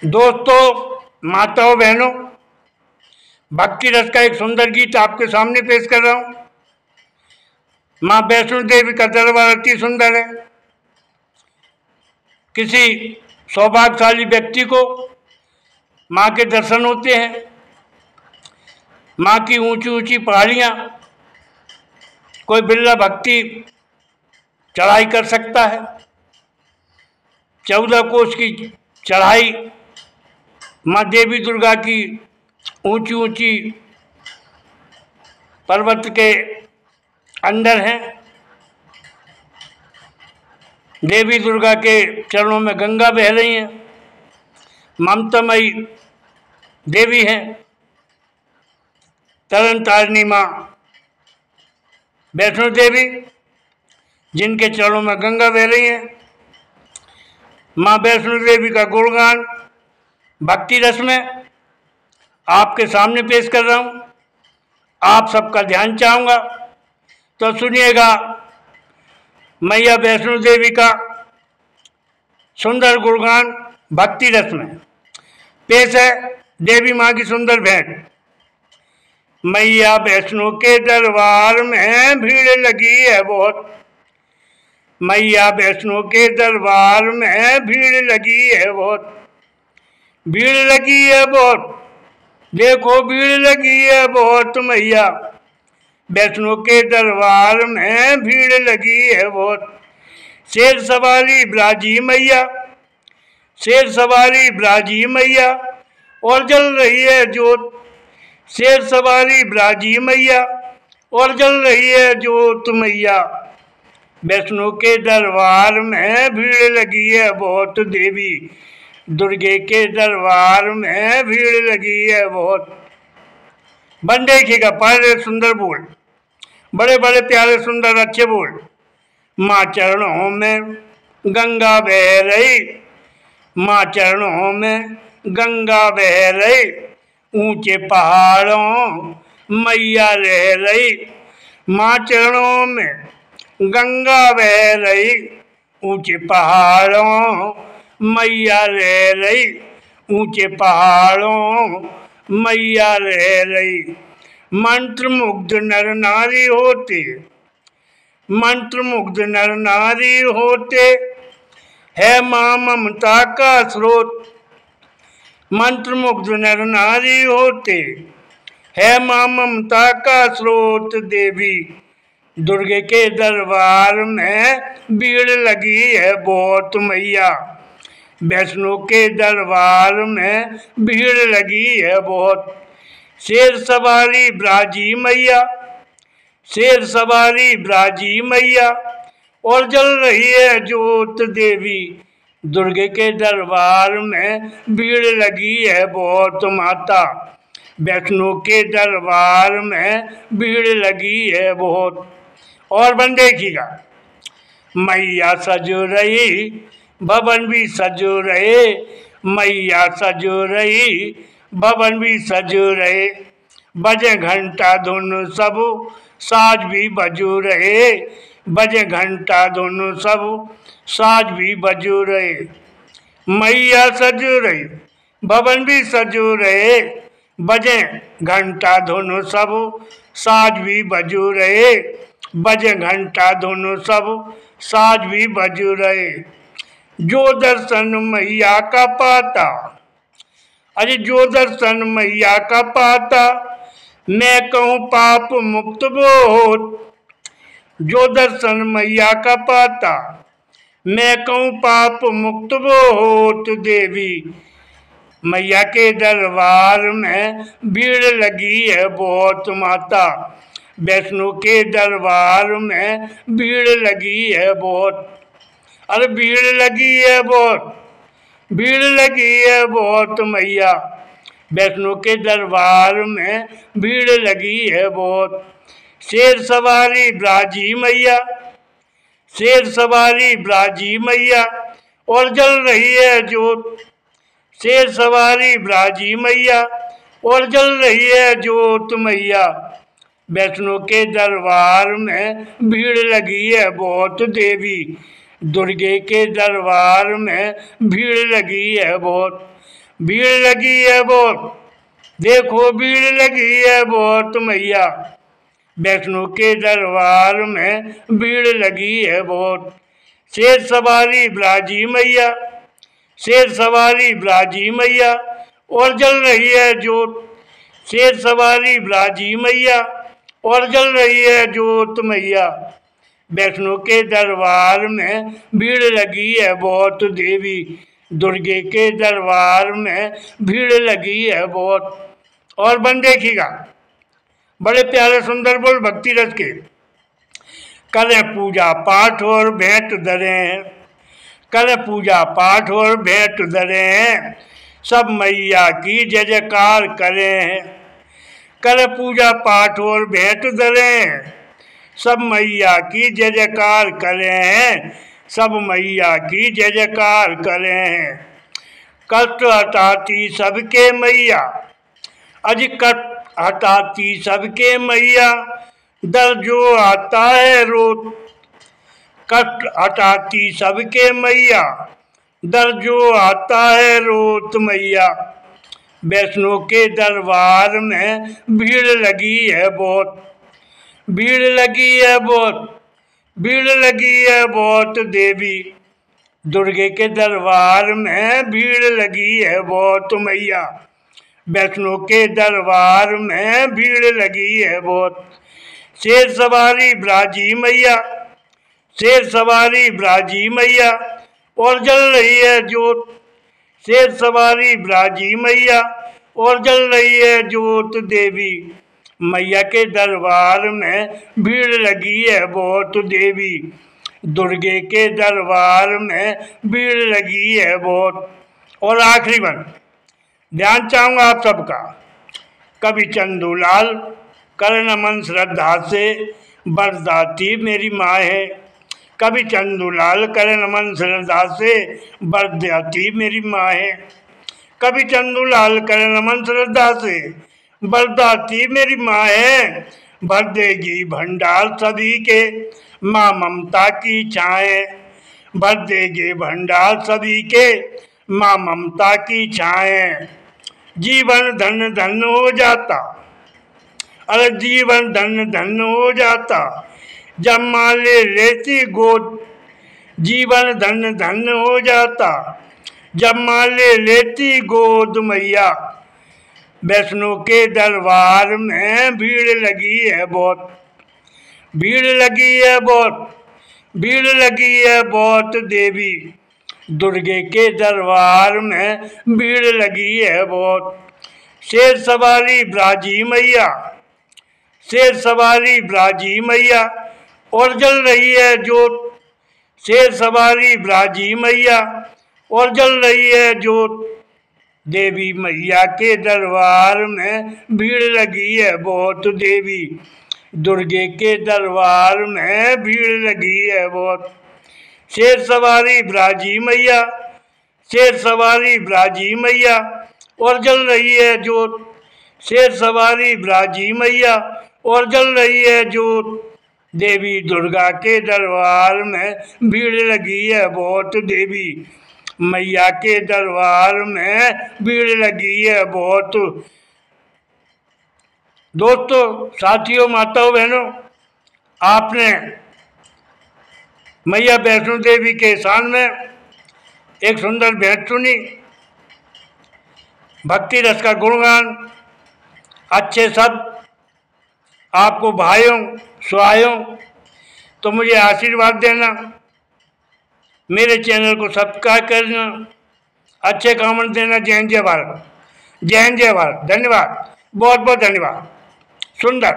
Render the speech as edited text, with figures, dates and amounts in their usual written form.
दोस्तों, माताओं, बहनों, भक्ति रस का एक सुंदर गीत आपके सामने पेश कर रहा हूं। माँ वैष्णो देवी का दरबार अति सुंदर है। किसी सौभाग्यशाली व्यक्ति को माँ के दर्शन होते हैं। माँ की ऊंची ऊंची पहाड़ियाँ कोई बिरला भक्ति चढ़ाई कर सकता है। 14 कोस की चढ़ाई माँ देवी दुर्गा की ऊंची ऊंची पर्वत के अंदर है। देवी दुर्गा के चरणों में गंगा बह रही है। ममतामयी देवी है। तरन तारिणी माँ वैष्णो देवी, जिनके चरणों में गंगा बह रही है। माँ वैष्णो देवी का गुणगान भक्ति रस में आपके सामने पेश कर रहा हूँ। आप सबका ध्यान चाहूँगा, तो सुनिएगा। मैया वैष्णो देवी का सुंदर गुणगान भक्ति रस में पेश है। देवी माँ की सुंदर भेंट। मैया वैष्णो के दरबार में भीड़ लगी है बहुत। मैया वैष्णो के दरबार में भीड़ लगी है बहुत। भीड़ लगी है बहुत, देखो भीड़ लगी है बहुत। मैया वैष्णो के दरबार में भीड़ लगी है बहुत। शेर सवारी ब्राजी मैया, शेर सवारी ब्राजी मैया, और जल रही है जोत। शेर सवारी ब्राजी मैया, और जल रही है जोत। मैया वैष्णो के दरबार में भीड़ लगी है बहुत। देवी दुर्गे के दरबार में भीड़ लगी है बहुत। बन देखिएगा, पहले सुंदर बोल, बड़े बड़े प्यारे सुंदर अच्छे बोल। माँ चरणों में गंगा बह रही, माँ चरणों में गंगा बह रही। ऊंचे पहाड़ों मैया रह रही। माँ चरणों में गंगा बह रही। ऊंचे पहाड़ों मैया रह रही। ऊंचे पहाड़ों मैया रह रही। मंत्र मुग्ध नर नारी होते, मंत्र मुग्ध नर नारी होते, है माँ ममता का स्रोत। मंत्र मुग्ध नर नारी होते, है माँ ममता का स्रोत। देवी दुर्गे के दरबार में भीड़ लगी है बहुत। मैया वैष्णो के दरबार में भीड़ लगी है बहुत। शेर सवारी ब्राजी मैया, शेर सवारी ब्राजी मैया, और जल रही है जोत। देवी दुर्गे के दरबार में भीड़ लगी है बहुत। माता वैष्णो के दरबार में भीड़ लगी है बहुत। और बन देखिएगा। मैया सजो रही, भवन भी सजो रहे। मैया सजो रही, भवन भी सजो रहे। बजे घंटा धुन सब, साज भी बजो रहे। बजे घंटा धुन सब, साज भी बजो रहे। मैया सजो रही, भवन भी सजो रहे। बजे घंटा धुन सब, साज भी बजो रहे। बजे घंटा धुन सब, साज भी बजो रहे। जो दर्शन मैया का पाता, अरे जो दर्शन मैया का पाता, मैं कहूँ पाप मुक्त बहुत। जो दर्शन मैया का पाता, मैं कहूँ पाप मुक्त बहुत। देवी मैया के दरबार में भीड़ लगी है बहुत। माता वैष्णो के दरबार में भीड़ लगी है बहुत। अरे भीड़ लगी है बहुत, भीड़ लगी है बहुत। मैया वैष्णो के दरबार में भीड़ लगी है बहुत। शेर सवारी ब्राजी मैया, शेर सवारी ब्राजी मैया, और जल रही है जोत। शेर सवारी ब्राजी मैया, और जल रही है जोत। मैया वैष्णो के दरबार में भीड़ लगी है बहुत। देवी दुर्गे के दरबार में भीड़ लगी है बहुत। भीड़ लगी है बहुत, देखो भीड़ लगी है बहुत मैया, वैष्णो के दरबार में भीड़ लगी है बहुत। शेर सवारी ब्राजी मैया, शेर सवारी ब्राजी मैया, और जल रही है जोत। शेर सवारी ब्राजी मैया, और जल रही है जोत मैया, वैष्णो के दरबार में भीड़ लगी है बहुत। देवी दुर्गे के दरबार में भीड़ लगी है बहुत। और बन देखिएगा, बड़े प्यारे सुंदर बोल भक्ति रस के। करें पूजा पाठ और भेंट धरें, करें पूजा पाठ और भेंट धरें, सब मैया की जय जयकार करें। करें पूजा पाठ और भेंट धरें, सब मैया की जय जयकार करें, सब मैया की जय जयकार करें। कष्ट हटाती सबके मैया, अज कष्ट हटाती सबके मैया, दर जो आता है रोत। कष्ट हटाती सबके मैया, दर जो आता है रोत मैया, वैष्णो के दरबार में भीड़ लगी है बहुत। भीड़ लगी है बहुत, भीड़ लगी है बहुत। देवी दुर्गे के दरबार में भीड़ लगी है बहुत मैया, वैष्णो के दरबार में भीड़ लगी है बहुत। शेर सवारी ब्राजी मैया, शेर सवारी ब्राजी मैया, और जल रही है जोत। शेर सवारी ब्राजी मैया, और जल रही है जोत। देवी मैया के दरबार में भीड़ लगी है बहुत। देवी दुर्गे के दरबार में भीड़ लगी है बहुत। और आखिरी बन ध्यान चाहूँगा आप सबका। कभी चंदूलाल कर नमन श्रद्धा से, बरदाती मेरी माँ है। कभी चंदूलाल कर नमन श्रद्धा से, बरदाती मेरी माँ है। कभी चंदूलाल कर नमन श्रद्धा से, बरदाती मेरी माँ है। भर देगी भंडार सभी के, माँ ममता की छाएं। भर देगी भंडार सभी के, माँ ममता की छाएं। जीवन धन धन हो जाता, अरे जीवन धन धन हो जाता, जब माँ ले लेती गोद। जीवन धन धन हो जाता, जब माँ ले लेती गोद मैया, वैष्णो के दरबार में भीड़ लगी है बहुत। भीड़ लगी है बहुत, भीड़ लगी है बहुत। देवी दुर्गे के दरबार में भीड़ लगी है बहुत। शेर सवारी ब्राजी मैया, शेर सवारी ब्राजी मैया, और जल रही है जोत। शेर सवारी ब्राजी मैया, और जल रही है जोत। देवी मैया के दरबार में भीड़ लगी है बहुत। देवी दुर्गे के दरबार में भीड़ लगी है बहुत। शेर सवारी ब्राजी मैया, शेर सवारी ब्राजी मैया, और जल रही है जोत। शेर सवारी ब्राजी मैया, और जल रही है जोत। देवी दुर्गा के दरबार में भीड़ लगी है बहुत। देवी मैया के दरबार में भीड़ लगी है बहुत। दोस्तों, साथियों, माताओं, बहनों, आपने मैया वैष्णो देवी के शान में एक सुंदर भेंट सुनी। भक्ति रस का गुणगान, अच्छे शब्द आपको भाइयों सुहायों, तो मुझे आशीर्वाद देना, मेरे चैनल को सब्सक्राइब करना, अच्छे कमेंट देना। जय हिंद जय भारत, जय हिंद जय भारत। धन्यवाद, बहुत बहुत धन्यवाद। सुंदर।